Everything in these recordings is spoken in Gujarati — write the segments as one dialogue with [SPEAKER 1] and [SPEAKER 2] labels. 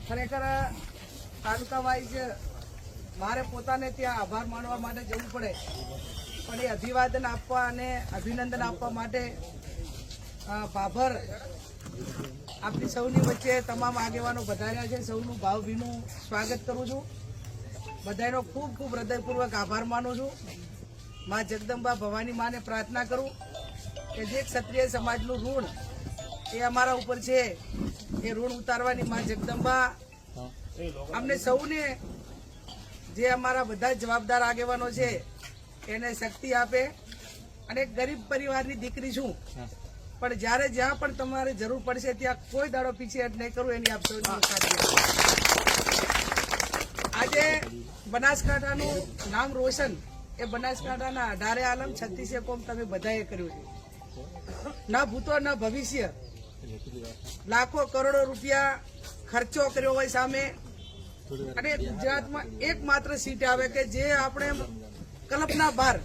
[SPEAKER 1] ખરેખર તાલુકા વાઇઝ મારે પોતાને ત્યાં આભાર માનવા માટે જવું પડે, પણ એ અભિવાદન આપવા અને અભિનંદન આપવા માટે ભાભર આપણી સૌની વચ્ચે તમામ આગેવાનો વધાર્યા છે. સૌનું ભાવભીનું સ્વાગત કરું છું. બધાનો ખૂબ ખૂબ હૃદયપૂર્વક આભાર માનું છું. મા જગદંબા ભવાની માને પ્રાર્થના કરું કે જે ક્ષત્રિય સમાજનું ઋણ એ અમારા ઉપર છે, એ ઋણ ઉતારવાની મા જગદંબા અમને સૌને, જે અમારા બધા જવાબદાર આગેવાનો છે એને શક્તિ આપે. અને ગરીબ પરિવારની દીકરી છું, પણ જ્યારે જ્યાં પણ તમારે જરૂર પડશે ત્યાં કોઈ દાડો પીછેહટ નહીં કરું, એની આપ સૌની ખાતરી. આજે બનાસકાંઠાનું નામ રોશન એ બનાસકાંઠાના 18 આલમ 36 કોમ તમે બધાએ કર્યું છે. ના ભૂતો ના ભવિષ્ય, લાખો કરોડો રૂપિયા ખર્ચો કર્યો હોય સામે, અને ગુજરાતમાં એકમાત્ર સીટ આવે કે જે આપણે કલ્પના બહાર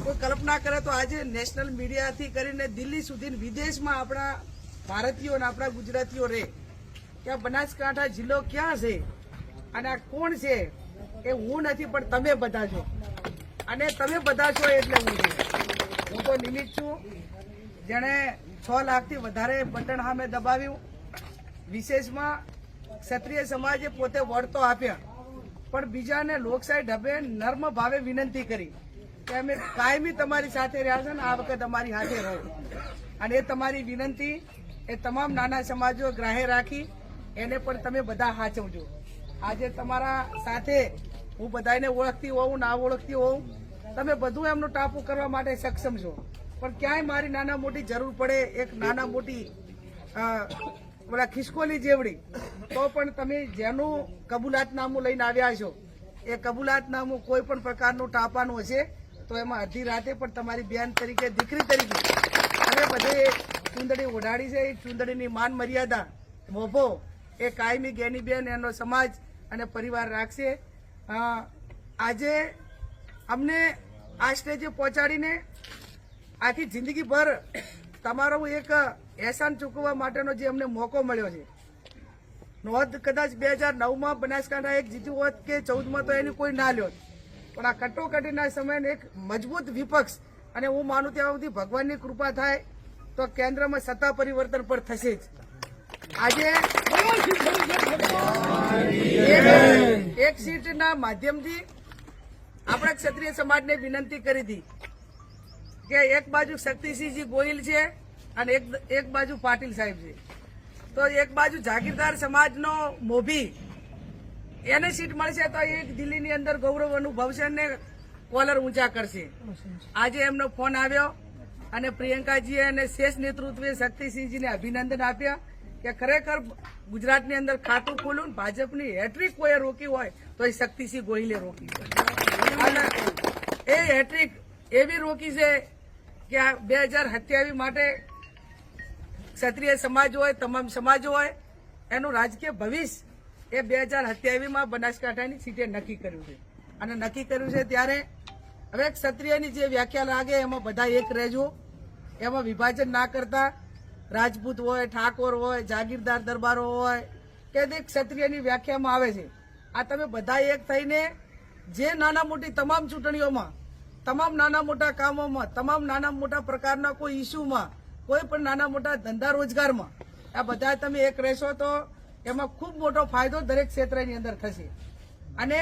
[SPEAKER 1] કોઈ કલ્પના કરે તો આજે નેશનલ મીડિયાથી કરીને દિલ્હી સુધી વિદેશમાં આપણા ભારતીયો અને આપણા ગુજરાતીઓ રહે કે બનાસકાંઠા જિલ્લો ક્યાં છે અને આ કોણ છે. એ હું નથી, પણ તમે બધા છો, અને તમે બધા છો એટલે હું છું. હું તો નિમિત્ત છું જેણે 6 લાખથી વધારે બટન સામે દબાવ્યું. વિશેષમાં ક્ષત્રિય સમાજે પોતે વળતો આપ્યા, પણ બીજાને લોકશાહી ઢબે નર્મ ભાવે વિનંતી કરી કે અમે કાયમી તમારી સાથે રહ્યા છે ને આ વખત અમારી સાથે રહો. અને એ તમારી વિનંતી એ તમામ નાના સમાજો ગ્રાહ્ય રાખી એને પણ તમે બધા સાચવજો. આજે તમારા સાથે હું બધાને ઓળખતી હોઉં ના ઓળખતી હોઉં, તમે બધું એમનું ટાપુ કરવા માટે સક્ષમ છો, પણ ક્યાંય મારી નાના મોટી જરૂર પડે, એક નાના મોટી ઓલા ખિસકોલી જેવડી, તો પણ તમે જેનું કબૂલાતનામું લઈને આવ્યા છો એ કબૂલાતનામું કોઈ પણ પ્રકારનું ટાપાનું હશે તો એમાં અડધી રાતે પણ તમારી બેન તરીકે, દીકરી તરીકે અમે બધે ચૂંદડી ઓઢાડી છે. એ ચૂંદડીની માન મર્યાદા મોભો એ કાયમી ગેની બેન એનો સમાજ અને પરિવાર રાખશે. આજે અમને આ સ્ટેજે પહોંચાડીને આખી જિંદગીભર તમારો એક એહસાન ચૂકવવા માટેનો જે અમને મોકો મળ્યો છે. નોંધ કદાચ 2009માં બનાસકાંઠા એક જીત્યું હોત કે 14માં તો એની કોઈ ના લ્યો, પણ આ કટોકટીના સમયને એક મજબૂત વિપક્ષ, અને હું માનું ત્યાં સુધી ભગવાનની કૃપા થાય તો કેન્દ્રમાં સત્તા પરિવર્તન પણ થશે જ. આજે એક સીટના માધ્યમથી આપણે ક્ષત્રિય સમાજને વિનંતી કરી હતી કે એક બાજુ શક્તિસિંહજી ગોહિલ છે અને એક બાજુ પાટીલ સાહેબ છે, તો એક બાજુ જાગીરદાર સમાજનો મોભી એને સીટ મળશે તો એક દિલ્હીની અંદર ગૌરવ અનુભવશે અને કોલર ઊંચા કરશે. આજે એમનો ફોન આવ્યો અને પ્રિયંકાજીએ અને શેષ નેતૃત્વે શક્તિસિંહજીને અભિનંદન આપ્યા કે ખરેખર ગુજરાતની અંદર ખાતું ખોલું, ભાજપની હેટ્રિક કોઈએ રોકી હોય તો એ શક્તિસિંહ ગોહિલે રોકી છે. અને એ હેટ્રિક એવી રોકી છે કે આ 2027 માટે ક્ષત્રિય સમાજ હોય, તમામ સમાજો હોય, એનું રાજકીય ભવિષ્ય એ 2027માં બનાસકાંઠાની સીટે નક્કી કર્યું છે. અને નક્કી કર્યું છે ત્યારે હવે ક્ષત્રિયની જે વ્યાખ્યા લાગે એમાં બધા એક રહેજો, એમાં વિભાજન ના કરતા. રાજપૂત હોય, ઠાકોર હોય, જાગીરદાર દરબારો હોય કે તે ક્ષત્રિયની વ્યાખ્યામાં આવે છે. આ તમે બધા એક થઈને જે નાના મોટી તમામ ચૂંટણીઓમાં, તમામ નાના મોટા કામોમાં, તમામ નાના મોટા પ્રકારના કોઈ ઇસ્યુમાં, કોઈ પણ નાના મોટા ધંધા રોજગારમાં આ બધા તમે એક રહેશો તો એમાં ખૂબ મોટો ફાયદો દરેક ક્ષેત્રની અંદર થશે. અને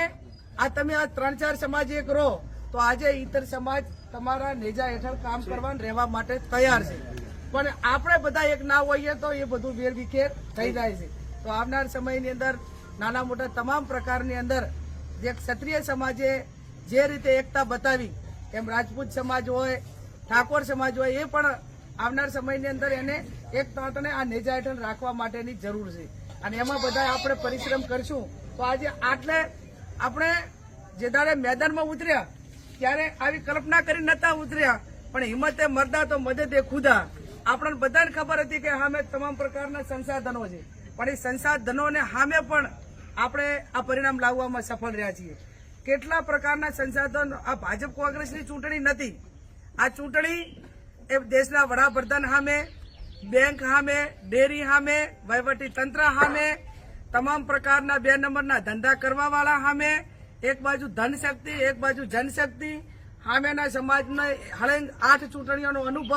[SPEAKER 1] આ તમે આ 3-4 સમાજ એક રહો તો આજે ઇતર સમાજ તમારા નેજા હેઠળ કામ કરવા રહેવા માટે તૈયાર છે. પણ આપણે બધા એક ના હોઈએ તો એ બધું વેરવિખેર થઈ જાય છે. તો આવનાર સમયની અંદર નાના મોટા તમામ પ્રકારની અંદર જે ક્ષત્રિય સમાજે જે રીતે એકતા બતાવી એમ રાજપૂત સમાજ હોય, ઠાકોર સમાજ હોય, એ પણ આવનાર સમયની અંદર એને એક તાતને આ નેજા હેઠળ રાખવા માટેની જરૂર છે. અને એમાં બધા આપણે પરિશ્રમ કરશું તો આજે આટલે આપણે જે દાડે મેદાનમાં ઉતર્યા ત્યારે આવી કલ્પના કરી નતા ઉતર્યા, પણ હિંમતે મરદા તો મદદે ખુદા. આપણને બધાને ખબર હતી કે સામે તમામ પ્રકારના સંસાધનો છે, પણ એ સંસાધનોને સામે પણ આપણે આ પરિણામ લાવવામાં સફળ રહ્યા છીએ. કેટલા પ્રકારના સંસાધનો, આ ભાજપ કોંગ્રેસની ચૂંટણી નથી, આ ચૂંટણી એ દેશના વડાપ્રધાન સામે, બેંક સામે, ડેરી સામે, વહીવટી તંત્ર સામે, તમામ પ્રકારના 2 નંબરના ધંધા કરવા વાળા સામે એક બાજુ ધનશક્તિ, એક બાજુ જનશક્તિ, સામેના સમાજને હળંગ 8 ચૂંટણીઓનો અનુભવ,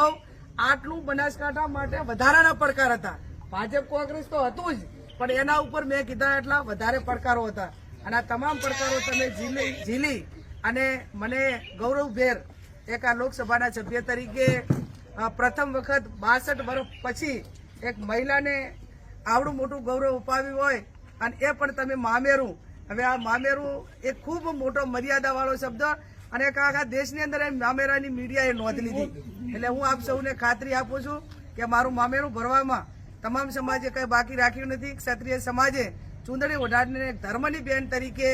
[SPEAKER 1] આટલું બનાસકાંઠા માટે વધારાના પડકાર હતા. ભાજપ કોંગ્રેસ તો હતું જ, પણ એના ઉપર મેં કીધા એટલા વધારે પડકારો હતા. અને આ તમામ પડકારો તમે ઝીલી અને મને ગૌરવભેર એક આ લોકસભાના સભ્ય તરીકે પ્રથમ વખત 62 વર્ષ પછી એક મહિલાને આવડું મોટું ગૌરવ અપાવ્યું હોય અને એ પણ તમે મામેરું. હવે આ મામેરું એ ખૂબ મોટો મર્યાદાવાળો શબ્દ અને આખા દેશની અંદર મામેરાની મીડિયાએ નોંધ લીધી. એટલે હું આપ સૌને ખાતરી આપું છું કે મારું મામેરું ભરવામાં તમામ સમાજે કંઈ બાકી રાખ્યું નથી. ક્ષત્રિય સમાજે ચૂંદડી ઓઢાડીને ધર્મની બેન તરીકે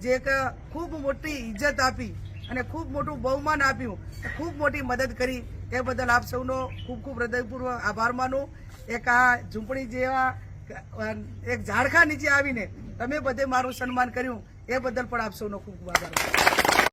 [SPEAKER 1] જે એક ખૂબ મોટી ઇજ્જત આપી અને ખૂબ મોટું બહુમાન આપ્યું, ખૂબ મોટી મદદ કરી, એ બદલ આપ સૌનો ખૂબ ખૂબ હૃદયપૂર્વક આભાર માનું. એક આ ઝૂંપડી જેવા એક ઝાડખા નીચે આવીને તમે બધે મારું સન્માન કર્યું, એ બદલ પણ આપ સૌનો ખૂબ ખૂબ આભાર.